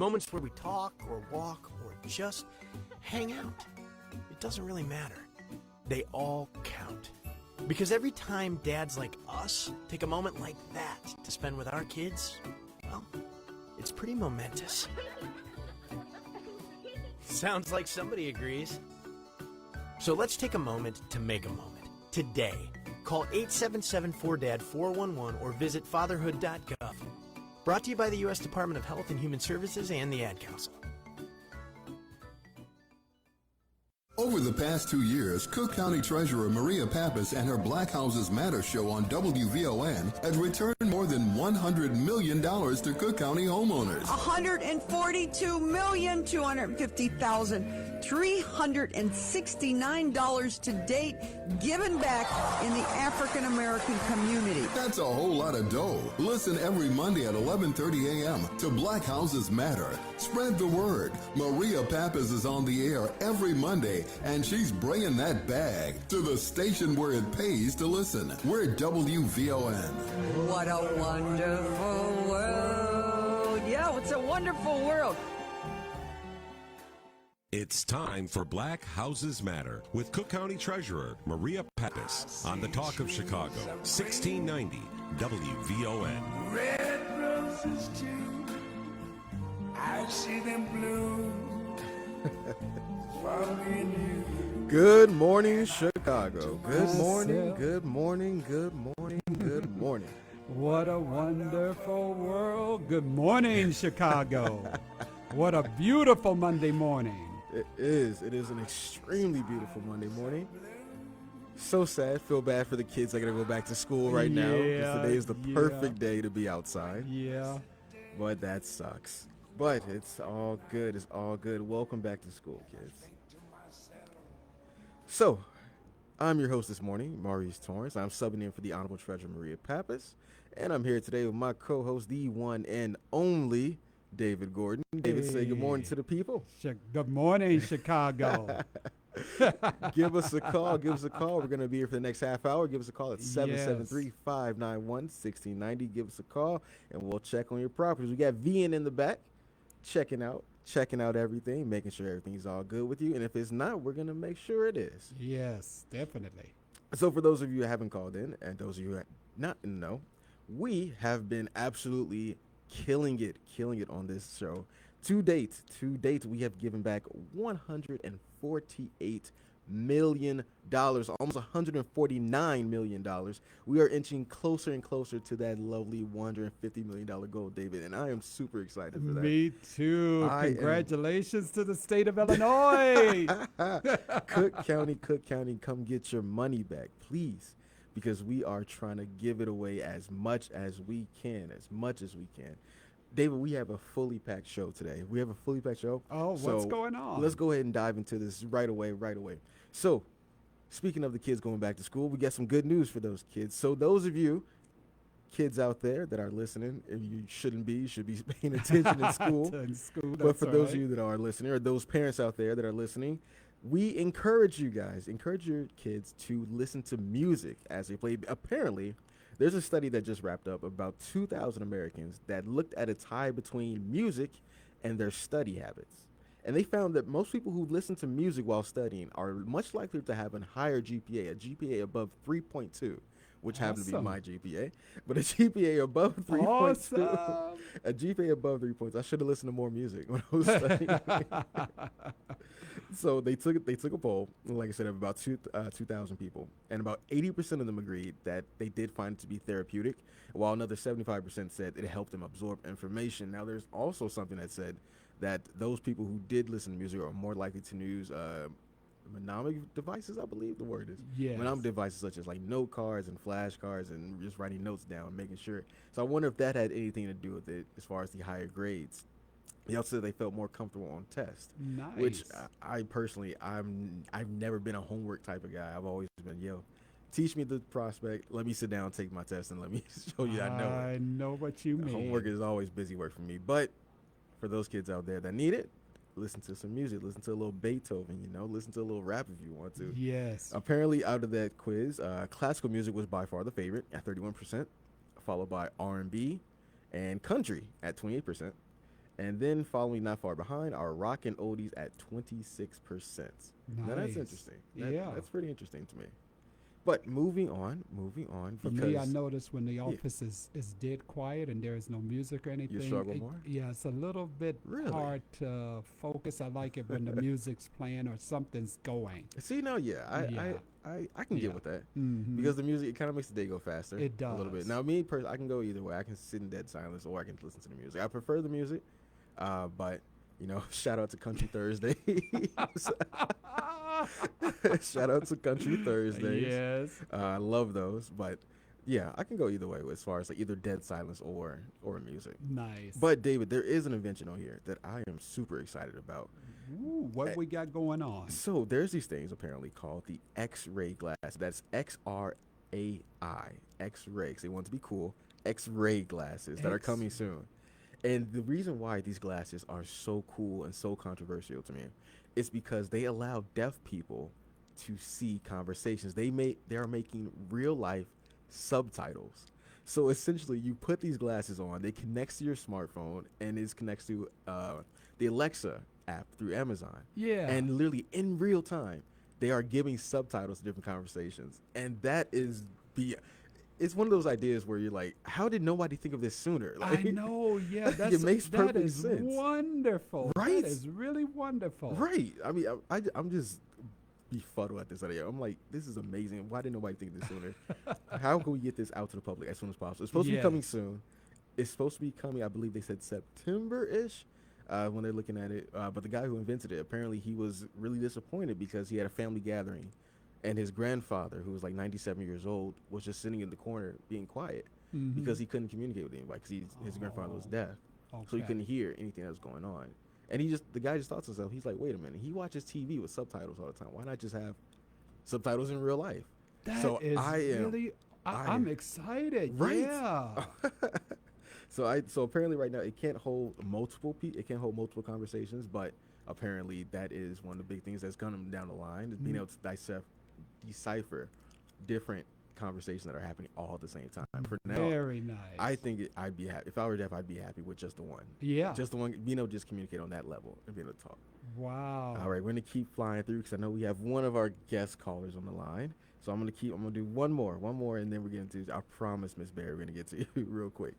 Moments where we talk or walk or just hang out. It doesn't really matter. They all count. Because every time dads like us take a moment like that to spend with our kids, well, it's pretty momentous. Sounds like somebody agrees. So let's take a moment to make a moment. Today, call 877-4DAD-411 or visit fatherhood.gov. Brought to you by the U.S. Department of Health and Human Services and the Ad Council. Over the past 2 years, Cook County Treasurer Maria Pappas and her Black Houses Matter show on WVON has returned more than $100 million to Cook County homeowners. $142,250,369 to date given back in the African American community. That's a whole lot of dough. Listen every Monday at 11:30 a.m. to Black Houses Matter. Spread the word. Maria Pappas is on the air every Monday, and she's bringing that bag to the station where it pays to listen. We're WVON. What a wonderful world. Yeah, it's a wonderful world. It's time for Black Houses Matter with Cook County Treasurer Maria Pappas on the Talk of Chicago, 1690 WVON. Red roses too, I see them bloom for me and you. Good morning, Chicago. Good morning, good morning, good morning, good morning. What a wonderful world. Good morning, Chicago. What a beautiful Monday morning. It is an extremely beautiful Monday morning. So sad, feel bad for the kids that gotta go back to school right now. Because today is the perfect day to be outside. Yeah. But that sucks. But it's all good, it's all good. Welcome back to school, kids. So, I'm your host this morning, Maurice Torrance. I'm subbing in for the Honorable Treasurer Maria Pappas. And I'm here today with my co-host, the one and only David Gordon. David, say good morning to the people. Good morning, Chicago. Give us a call. We're going to be here for the next half hour. Give us a call at 773-591-1690. Give us a call, and we'll check on your properties. We got Vian in the back checking out everything, making sure everything's all good with you. And if it's not, we're going to make sure it is. Yes, definitely. So for those of you who haven't called in, and those of you who are not in the know, we have been absolutely killing it on this show. To date, we have given back $148 million, almost $149 million. We are inching closer and closer to that lovely $150 million goal, David, and I am super excited for that. Me too. Congratulations to the state of Illinois. Cook County, come get your money back, please, because we are trying to give it away as much as we can. David, we have a fully packed show today. Oh, what's going on? Let's go ahead and dive into this right away. So, speaking of the kids going back to school, we got some good news for those kids. So those of you kids out there that are listening, if you shouldn't be, you should be paying attention in school. But for those of you that are listening, or those parents out there that are listening, we encourage your kids to listen to music as they play. Apparently, there's a study that just wrapped up about 2,000 Americans that looked at a tie between music and their study habits. And they found that most people who listen to music while studying are much likely to have a higher GPA, a GPA above 3.2, which happens to be my GPA, but a GPA above 3.2. A GPA above 3 points. I should have listened to more music when I was studying. So they took a poll, like I said, of about 2,000 people, and about 80% of them agreed that they did find it to be therapeutic, while another 75% said it helped them absorb information. Now, there's also something that said that those people who did listen to music are more likely to use mnemonic devices, I believe the word is. Yes. Mnemonic devices such as like note cards and flashcards and just writing notes down, making sure. So I wonder if that had anything to do with it as far as the higher grades. They also said they felt more comfortable on tests. Nice. Which I personally, I've never been a homework type of guy. I've always been, teach me the prospect, let me sit down, take my test, and let me show you I know it. I know what you mean. Homework is always busy work for me. But for those kids out there that need it, listen to some music, listen to a little Beethoven, listen to a little rap if you want to. Yes. Apparently, out of that quiz, classical music was by far the favorite at 31%, followed by R&B and country at 28%. And then following not far behind are rock and oldies at 26%. Now that's Nice. interesting. Yeah. That's pretty interesting to me. But moving on, For because me, I notice when the office is dead quiet and there is no music or anything. struggle more? Yeah, it's a little bit Really? hard to focus. I like it when the music's playing or something's going. see now, I can Yeah. get with that Mhm. because the music it kind of makes the day go faster. It a little bit. does. Now me, I can go either way. I can sit in dead silence or I can listen to the music. I prefer the music, but you know, shout out to Country Thursday. Shout out to Country Thursdays. Yes. I love those, but yeah, I can go either way as far as like either dead silence or music. Nice. But David, there is an invention on here that I am super excited about. Ooh, what we got going on? So there's these things apparently called the X-ray glass. That's X-R-A-I, X-ray. 'Cause they want to be cool. X-ray glasses that are coming soon. And the reason why these glasses are so cool and so controversial to me is because they allow deaf people to see conversations. They are making real life subtitles. So essentially, you put these glasses on, they connect to your smartphone, and it connects to the Alexa app through Amazon. Yeah. And literally in real time, they are giving subtitles to different conversations, and that is it's one of those ideas where you're like, how did nobody think of this sooner? I Like, know, yeah, it makes that perfect is sense. wonderful. Right? That is really wonderful. Right. I mean, I'm just befuddled at this idea. I'm like, this is amazing. Why didn't nobody think of this sooner? How can we get this out to the public as soon as possible? It's supposed to be coming Yes. soon. It's supposed to be coming, I believe they said September-ish when they're looking at it. But the guy who invented it, apparently he was really disappointed because he had a family gathering. And his grandfather, who was like 97 years old, was just sitting in the corner being quiet because he couldn't communicate with anybody because his grandfather was deaf. So he Okay. couldn't hear anything that was going on. And the guy just thought to himself, he's like, wait a minute, he watches TV with subtitles all the time. Why not just have subtitles in real life? That so is I am, really. I I'm am- excited. Right? Yeah. So apparently right now it can't hold multiple conversations, but apparently that is one of the big things that's coming down the line is being able to decipher different conversations that are happening all at the same time. For now, Very nice. I think I'd be happy if I were deaf. I'd be happy with just the one. Yeah. Just the one, being able to just communicate on that level and being able to talk. Wow. All right, we're gonna keep flying through because I know we have one of our guest callers on the line. So I'm gonna do one more, and then we're getting to. I promise, Miss Barry, we're gonna get to you real quick.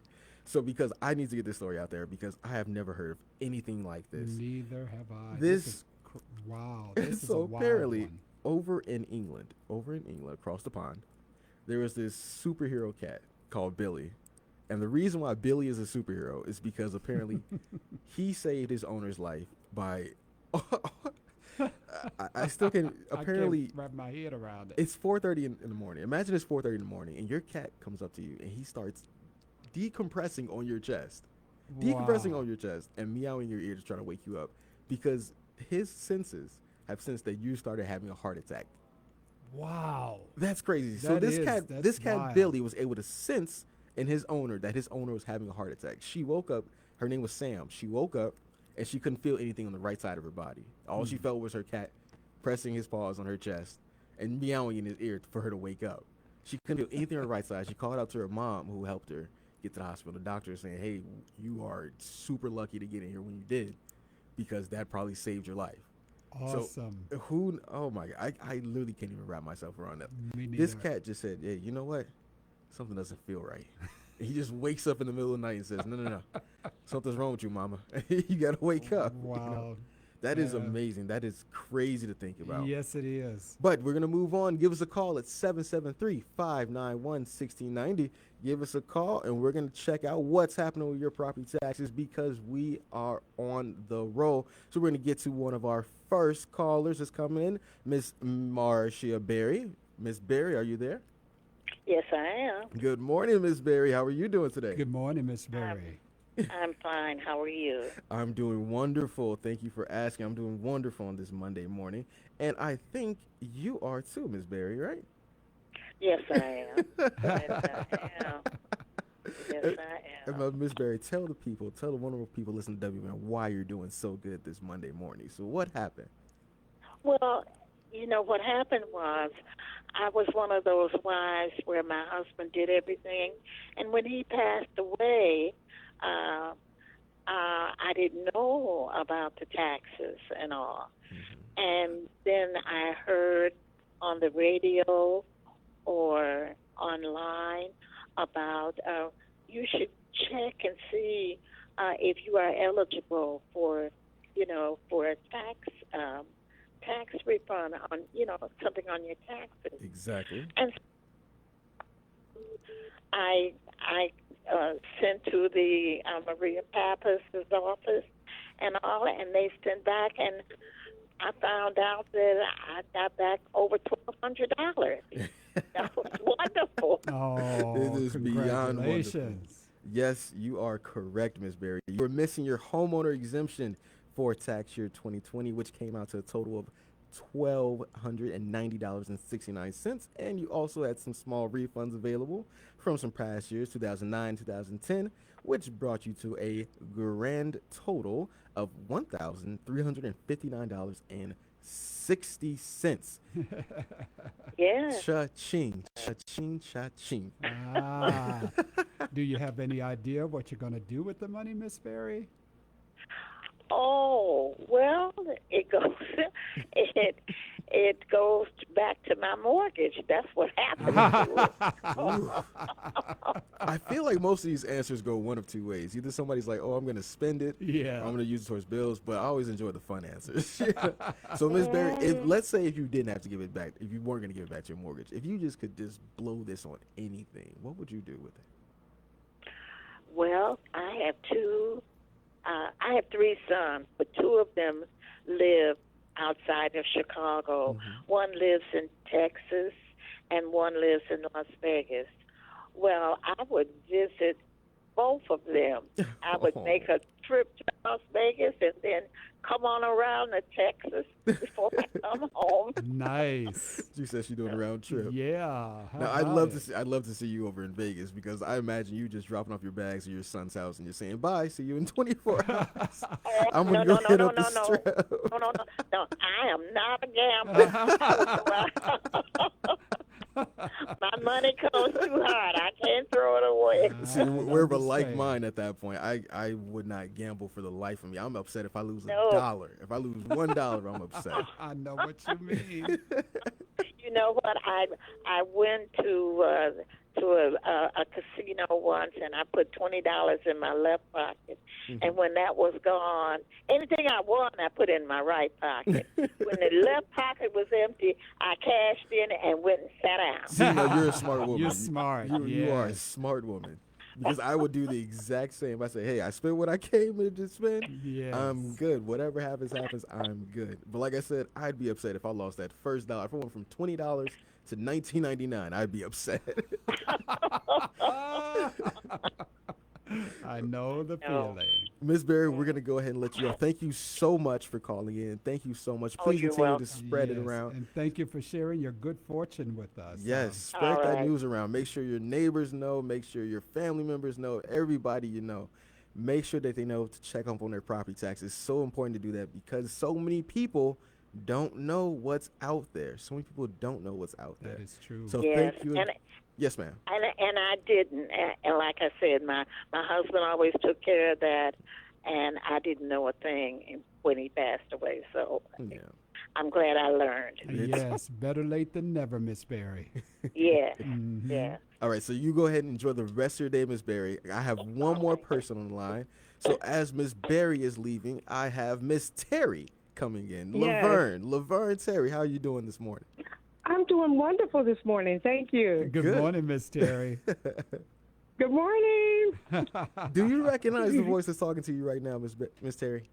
So because I need to get this story out there because I have never heard of anything like this. Neither have I. This- is wow. This is a So wild apparently, one. over in England, across the pond, there was this superhero cat called Billy. And the reason why Billy is a superhero is because apparently he saved his owner's life by. I still can. Apparently, I can't wrap my head around it. it's 4:30 in the morning. Imagine it's 4:30 in the morning, and your cat comes up to you and he starts decompressing on your chest, decompressing Wow. on your chest, and meowing in your ear to try to wake you up, because his senses have sensed that you started having a heart attack. Wow. That's crazy. So That this is- cat, that's this cat wild. Billy was able to sense in his owner that his owner was having a heart attack. She woke up. Her name was Sam. She woke up and she couldn't feel anything on the right side of her body. All she felt was her cat pressing his paws on her chest and meowing in his ear for her to wake up. She couldn't feel anything on her right side. She called out to her mom, who helped her get to the hospital. The doctor was saying, "Hey, you are super lucky to get in here when you did, because that probably saved your life." Awesome. So oh my God, I literally can't even wrap myself around that. Me This neither. cat just said, "Hey, you know what? Something doesn't feel right." He just wakes up in the middle of the night and says, "No. Something's wrong with you, mama. You gotta wake up." You know? Wow. That is Yeah. amazing. That is crazy to think about. Yes, it is. But we're going to move on. Give us a call at 773-591-1690. Give us a call, and we're going to check out what's happening with your property taxes, because we are on the roll. So we're going to get to one of our first callers that's coming in, Miss Marcia Berry. Miss Berry, are you there? Yes, I am. Good morning, Miss Berry. How are you doing today? Good morning, Miss Berry. I'm fine. How are you? I'm doing wonderful. Thank you for asking. I'm doing wonderful on this Monday morning. And I think you are too, Miss Berry, right? Yes, I am. Yes, I am. Yes, I am. Miss Berry, tell the wonderful people listening to WM why you're doing so good this Monday morning. So what happened? Well, you know, what happened was I was one of those wives where my husband did everything. And when he passed away, I didn't know about the taxes and all. And then I heard on the radio or online about you should check and see if you are eligible for, for a tax refund on, something on your taxes. Exactly. And I sent to the Maria Pappas's office and all, and they sent back, and I found out that I got back over $1,200. That was wonderful. Oh, It is beyond wonderful. congratulations. Yes, you are correct, Miss Berry. You were missing your homeowner exemption for tax year 2020, which came out to a total of $1,290.69, and you also had some small refunds available from some past years, 2009, 2010, which brought you to a grand total of $1,359.60. Yeah. Cha-ching, cha-ching, cha-ching. Ah. Do you have any idea what you're going to do with the money, Miss Berry? Oh, well, it goes back to my mortgage. That's what happened to it. I feel like most of these answers go one of two ways. Either somebody's like, "Oh, I'm going to spend it," Yeah. or "I'm going to use it towards bills." But I always enjoy the fun answers. So, Ms. Berry, let's say if you didn't have to give it back, if you weren't going to give it back to your mortgage, if you just could just blow this on anything, what would you do with it? Well, I have three sons, but two of them live outside of Chicago. One lives in Texas, and one lives in Las Vegas. Well, I would visit both of them. I would make a trip to Las Vegas and then come on around to Texas before I come home. Nice. She says she's doing a round trip. Yeah. how Now, I'd about love it? to see. I'd love to see you over in Vegas because I imagine you just dropping off your bags at your son's house and you're saying bye. See you in 24 hours. I'm gonna go hit up the strip. No, I am not a gambler. My money comes too hard. I can't throw it away. See, we're of a like understand. mind at that point. I would not gamble for the life of me. I'm upset if I lose No. $1. If I lose $1, I'm upset. I know what you mean. You know what? I went to a casino once, and I put $20 in my left pocket. And when that was gone, anything I won, I put in my right pocket. When the left pocket was empty, I cashed in and went and sat down. See, no, you're a smart woman. You're smart. You are a yes. smart woman. Because I would do the exact same. I say, hey, I spent what I came in to spend. Yes. I'm good. Whatever happens, I'm good. But like I said, I'd be upset if I lost that first dollar. If I went from $20 to $19.99, I'd be upset. I know the feeling. Ms. Berry, we're going to go ahead and let you off. Thank you so much for calling in. Thank you so much. Please you're continue welcome. to spread it Yes, around. And thank you for sharing your good fortune with us. Yes, spread All that right. news around. Make sure your neighbors know. Make sure your family members know. Everybody you know. Make sure that they know to check up on their property taxes. It's so important to do that because so many people don't know what's out there. So many people don't know what's out there. That is true. So Yes, thank you. and Yes, ma'am. And I didn't. And like I said, my husband always took care of that, and I didn't know a thing when he passed away. So Yeah. I'm glad I learned. Yes, better late than never, Miss Berry. Yeah, Mm-hmm. yeah. All right, so you go ahead and enjoy the rest of your day, Miss Berry. I have one more person on the line. So as Miss Berry is leaving, I have Miss Terry coming in. Yes. Laverne Terry, how are you doing this morning? I'm doing wonderful this morning. Thank you. Good morning, Miss Terry. Good morning. Do you recognize the voice that's talking to you right now, Miss Terry?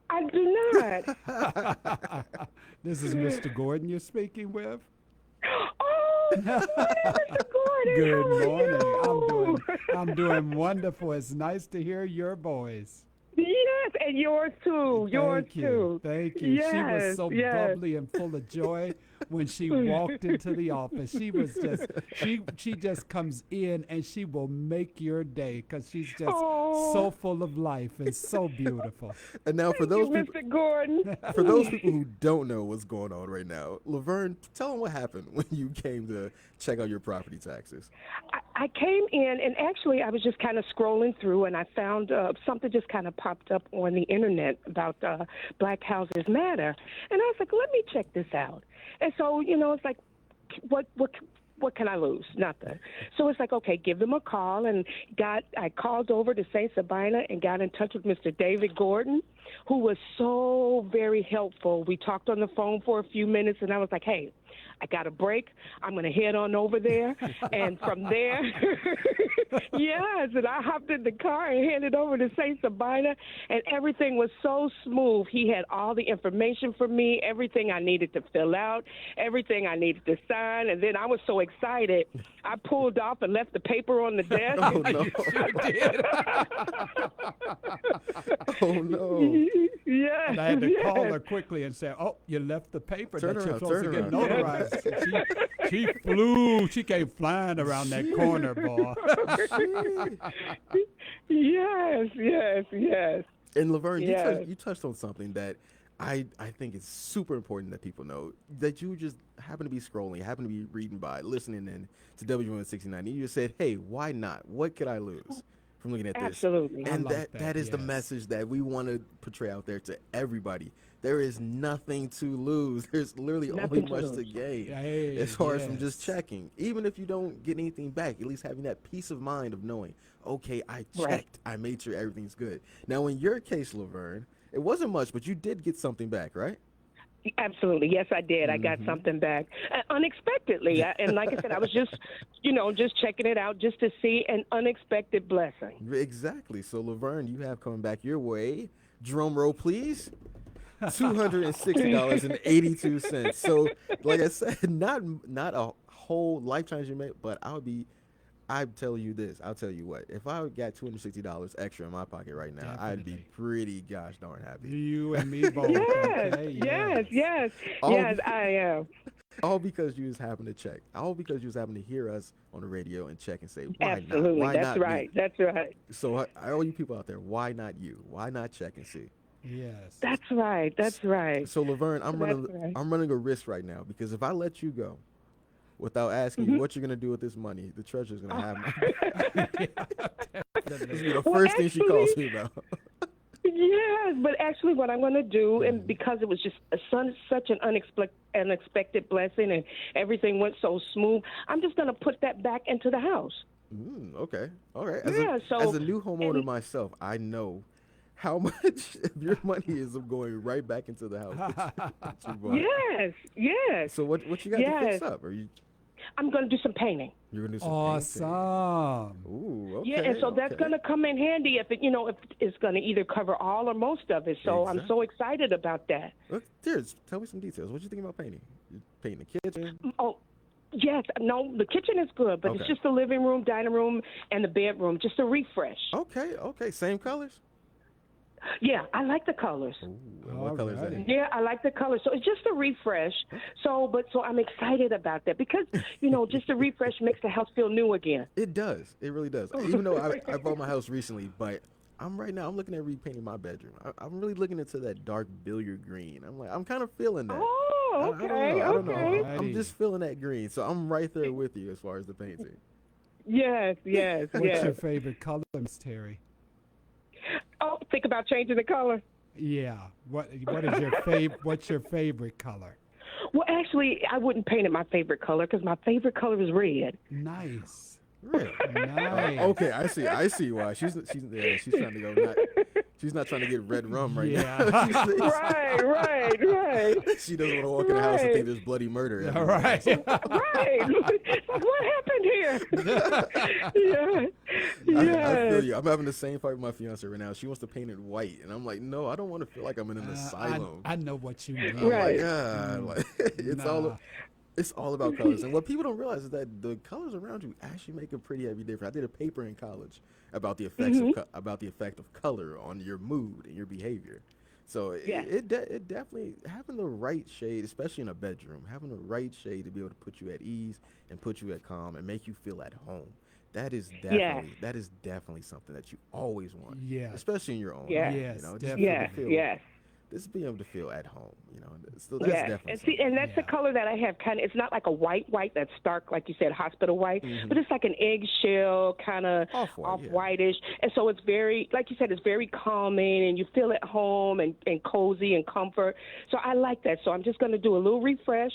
I do not. This is Mr. Gordon you're speaking with. Oh, good morning, Mr. Gordon. Good How are morning. you? I'm doing wonderful. It's nice to hear your voice. Yes, and yours too. Yours Thank you. too. Thank you. She was Yes, so yes. bubbly and full of joy when she walked into the office. She was just she just comes in and she will make your day because she's just so full of life and so beautiful. And now for those people, Mr. Gordon. for those people who don't know what's going on right now, Laverne, tell them what happened when you came to check out your property taxes. I came in, and actually I was just kind of scrolling through, and I found something just kind of popped up on the internet about Black Houses Matter. And I was like, let me check this out. And so, it's like, what can I lose? Nothing. So it's like, okay, give them a call, and I called over to St. Sabina and got in touch with Mr. David Gordon, who was so very helpful. We talked on the phone for a few minutes, and I was like, hey, I got a break. I'm going to head on over there. And from there, yes, and I hopped in the car and headed over to St. Sabina, and everything was so smooth. He had all the information for me, everything I needed to fill out, everything I needed to sign. And then I was so excited, I pulled off and left the paper on the desk. Oh, no. Oh, no. Yes, And I had to call yes. her quickly and say, "Oh, you left the paper Turn that you're around, supposed to turn get around." notarized." She flew. She came flying around that corner, boy. Yes. And Laverne, Yes. you touched on something that I think is super important that people know, that you just happen to be scrolling, happen to be reading by, listening in to W169, and you just said, hey, why not? What could I lose from looking at this? Absolutely. And I like that is the yes. message that we want to portray out there to everybody. There is nothing to lose. There's literally Nothing only to much to lose. gain Hey, as far as from just yes. checking. Even if you don't get anything back, at least having that peace of mind of knowing, okay, I checked. Right. I made sure everything's good. Now, in your case, Laverne, it wasn't much, but you did get something back, right? Absolutely. Yes, I did. I got something back unexpectedly. And like I said, I was just checking it out just to see an unexpected blessing. Exactly. So, Laverne, you have coming back your way. Drum roll, please. $260.82. So, like I said, not a whole life change you made, but I'll tell you this. I'll tell you what. If I got $260 extra in my pocket right now, I'd be pretty gosh darn happy. You and me both. Yes, okay? yes, All yes, be- I am. All because you just happened to check. All because you just happened to hear us on the radio and check and say, why Absolutely. not? Why That's not right. me? That's right. So, all you people out there, why not you? Why not check and see? Yes. That's right. That's right. So, Laverne, I'm That's running right. I'm running a risk right now, because if I let you go without asking you what you're gonna do with this money, the treasurer's gonna have my This will be the first thing she calls me about. Yes, but actually what I'm going to do, and because it was just such an unexpected blessing and everything went so smooth, I'm just going to put that back into the house. Okay. All right. Yeah, As a new homeowner myself, I know how much of your money is going right back into the house that you bought. Yes. So what you got to fix Yes. up? I'm going to do some painting. You're gonna do some Awesome. painting? Ooh, okay. Yeah, and so that's okay. going to come in handy if it's going to either cover all or most of it. So I'm so excited about that. Look, Tears, tell me some details. What you think about painting? You painting the kitchen? Oh, yes. No, the kitchen is good, but it's Okay. just the living room, dining room, and the bedroom, just a refresh. Okay. Same colors? Yeah, I like the colors. Ooh, and what color is that? Alrighty. Yeah, I like the colors. So it's just a refresh. So I'm excited about that because, just a refresh makes the house feel new again. It does. It really does. Even though I bought my house recently, but I'm looking at repainting my bedroom. I'm really looking into that dark billiard green. I'm kind of feeling that. Oh, okay, I don't know. okay. I'm just feeling that green. So I'm right there with you as far as the painting. Yes. What's your favorite color, Miss Terry? Oh, think about changing the color. Yeah. What is your what's your favorite color? Well, actually, I wouldn't paint it my favorite color because my favorite color is red. Nice. Really? Nice. Okay, I see why. She's trying to go she's not trying to get red rum right now. Right. She doesn't want to walk in the house and think there's bloody murder. All right. Right. What happened here? I feel you. I'm having the same fight with my fiance right now. She wants to paint it white, and I'm like, no, I don't want to feel like I'm in an asylum. I know what you mean. I'm Right. like, yeah, like, it's all about colors. And what people don't realize is that the colors around you actually make a pretty heavy difference. I did a paper in college about the effects of effect of color on your mood and your behavior. So Yeah. it definitely having the right shade, especially in a bedroom, having the right shade to be able to put you at ease and put you at calm and make you feel at home. That is definitely something that you always want. Yes. Especially in your own Yeah. home. Yes, You know, definitely. Yes, yes. Just being able to feel at home. You know, so that's Yes, definitely and see, and that's the Yeah. color that I have. Kind of, it's not like a white that's stark, like you said, hospital white, but it's like an eggshell kind of Off-white, yeah. whitish, and so it's very, like you said, it's very calming, and you feel at home and cozy and comfort. So I like that. So I'm just going to do a little refresh,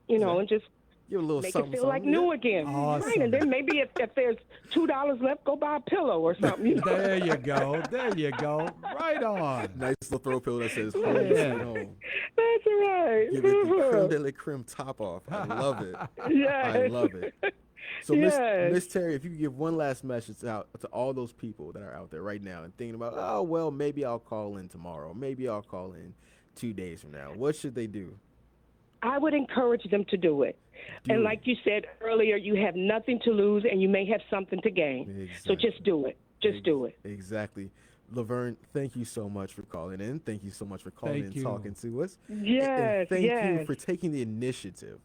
and just give a little make something. it feel like new again. Awesome. Right, and then maybe if there's $2 left, go buy a pillow or something. You know? There you go. There you go. Right on. Nice little throw pillow that says home sweet Yeah. home. That's right. Give it the creme de la creme top off. I love it. Yes. I love it. So, Yes. Miss Terry, if you could give one last message out to all those people that are out there right now and thinking about, oh, well, maybe I'll call in tomorrow. Maybe I'll call in 2 days from now. What should they do? I would encourage them to do it. Do And it. like you said earlier, you have nothing to lose and you may have something to gain. So just do it. Just do it. Exactly. Laverne, thank you so much for calling in. Thank you so much for calling Thank in you. and talking to us. And Yes, thank you yes. for taking the initiative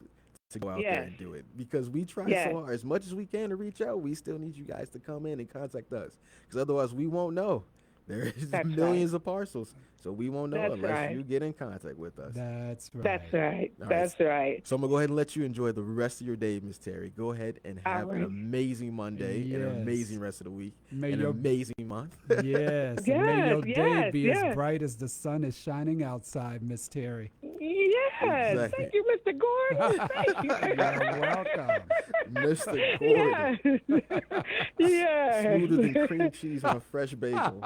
to go out there Yes. and do it, because we try Yes. so hard as much as we can to reach out. We still need you guys to come in and contact us, because otherwise we won't know. There's That's millions of parcels, so we won't know That's unless right. you get in contact with us. That's right. That's right. All right. That's right. So I'm gonna go ahead and let you enjoy the rest of your day, Miss Terry. Go ahead and All have an right. amazing Monday and an Yes. amazing rest of the week, May an your- amazing month. Yes. and may your Yes, day yes, be as yes. bright as the sun is shining outside, Miss Terry. Yes. Exactly. Thank you, Mr. Gordon. Thank you. You're welcome. Mr. Gordon, Yes. Yes. smoother than cream cheese on a fresh bagel.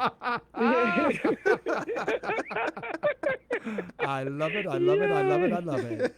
I love it. I love it. I love it. I love it.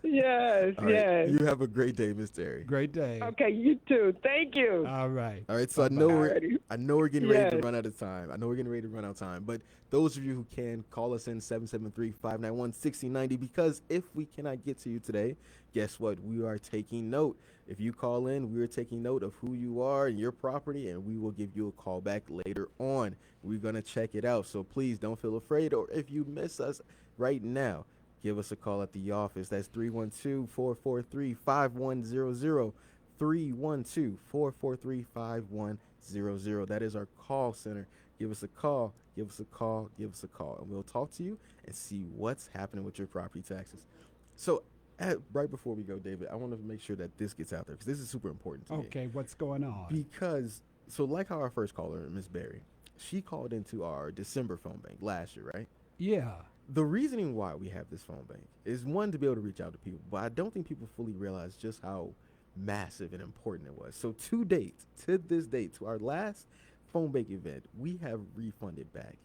Yes. All right, Yes. you have a great day, Miss Terry. Great day. Okay. You too. Thank you. All right. All right, so I know Alrighty. we're getting ready to Yes. run out of time. I know we're getting ready to run out of time. But those of you who can, call us in 773-591-6090, because if we cannot get to you today, guess what? We are taking note. If you call in, we are taking note of who you are and your property, and we will give you a call back later on. We're gonna check it out. So please don't feel afraid, or if you miss us right now, give us a call at the office. That's 312-443-5100. 312-443-5100. That is our call center. Give us a call, give us a call, give us a call, and we'll talk to you and see what's happening with your property taxes. So, right before we go, David, I want to make sure that this gets out there, because this is super important to me. Okay. What's going on? Because, so like how our first caller, Miss Berry, she called into our December phone bank last year, right? Yeah. The reasoning why we have this phone bank is, one, to be able to reach out to people, but I don't think people fully realize just how massive and important it was. So to this date, to our last phone bank event, we have refunded back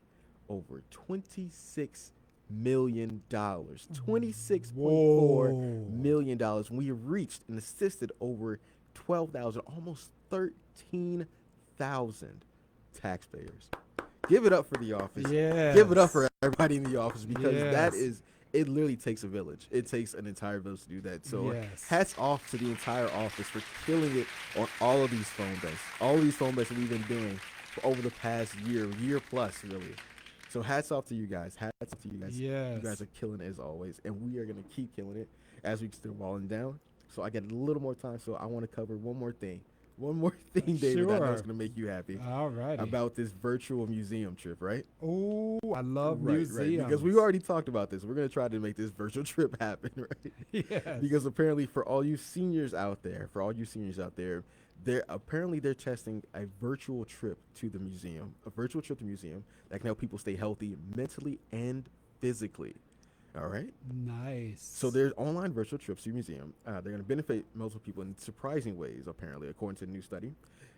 over $26 million. $26.4 million. We have reached and assisted over 12,000, almost 13,000 taxpayers. Give it up for the office. Yes. Give it up for everybody in the office, because that Yes. is, it literally takes a village. It takes an entire village to do that. So Yes. hats off to the entire office for killing it on all of these phone banks. All of these phone banks that we've been doing for over the past year plus, really. So hats off to you guys. Hats off to you guys. Yes. You guys are killing it as always, and we are going to keep killing it as we still walling down. So I got a little more time, so I want to cover one more thing. One more thing, David, that I know is Sure. going to make you happy. All right. About this virtual museum trip, right? Oh, I love Right, museums. because we already talked about this. We're going to try to make this virtual trip happen, right? Yes. Because apparently for all you seniors out there, they're testing a virtual trip to the museum, that can help people stay healthy mentally and physically. All right? Nice. So there's online virtual trips to your museum. They're going to benefit multiple people in surprising ways, apparently, according to a new study.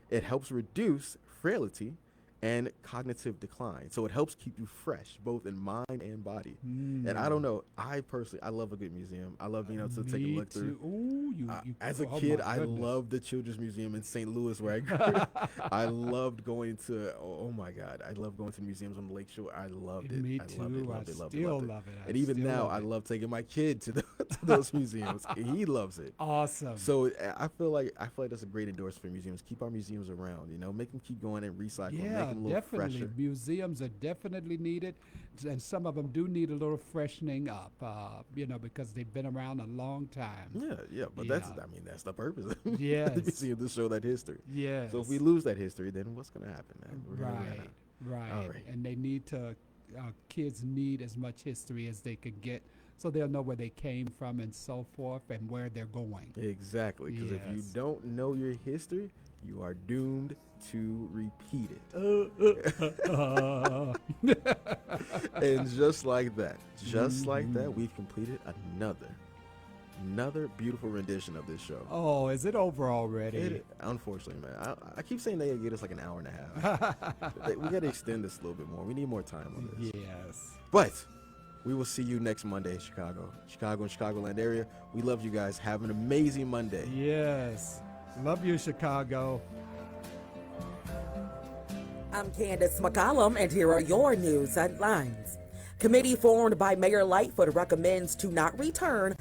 It helps reduce frailty and cognitive decline. So it helps keep you fresh, both in mind and body. And I don't know, I love a good museum. I love being able to take a look through. Ooh, As a oh kid, my I goodness. loved the Children's Museum in St. Louis, where I grew up. I loved going to, oh my God, I love going to museums on the Lakeshore. I loved it. Me I too. loved it, I loved it, loved it, still loved it. love it. I And even still now, love I it. love taking my kid to those museums. He loves it. Awesome. So I feel like that's a great endorsement for museums. Keep our museums around, make them keep going and recycle, Yeah, make something a little definitely. fresher. Museums are definitely needed, and some of them do need a little freshening up, because they've been around a long time. Yeah, but Yeah. that's the purpose. Yes. The museum to show that history. Yes. So if we lose that history, then what's going to happen? Man? We're gonna run out. Right. All right. And they need to, kids need as much history as they could get so they'll know where they came from and so forth and where they're going. Exactly, because if you Yes. don't know your history, you are doomed to repeat it. And just like that, we've completed another beautiful rendition of this show. Oh, is it over already? Unfortunately, man. I keep saying they get us like an hour and a half. We got to extend this a little bit more. We need more time on this. Yes. But we will see you next Monday in Chicago and Chicagoland area. We love you guys. Have an amazing Monday. Yes. Love you, Chicago. I'm Candace McCollum, and here are your news headlines. Committee formed by Mayor Lightfoot recommends to not return